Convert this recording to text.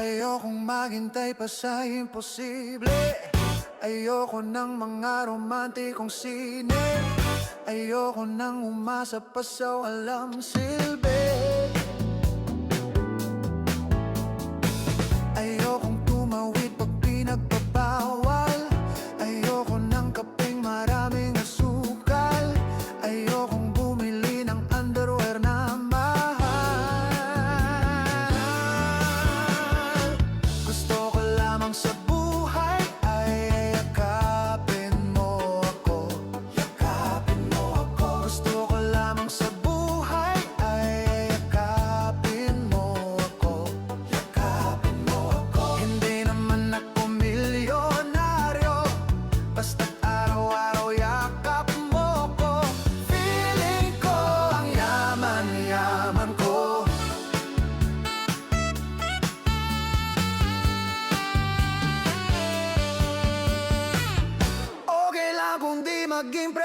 Ayokong maghintay pa sa imposible. Ayoko ng mga romantikong sine. Ayoko nang umasa pa sa walang silbi. Ayokong tumawid pag pinagbabawal. Ayoko ng kapeng maraming asukal. Ayokong bumili ng underwear na mahal. Gusto ko lamang sa buhay ay yakapin mo ako. Yakapin mo ako. Gusto ko lamang sa buhay ay yakapin mo ako. Yakapin mo ako. Hindi naman ako milyonaryo, basta't araw-araw yakap mo ko. Feeling ko ang yaman-yaman ko. Okay lang kung di maging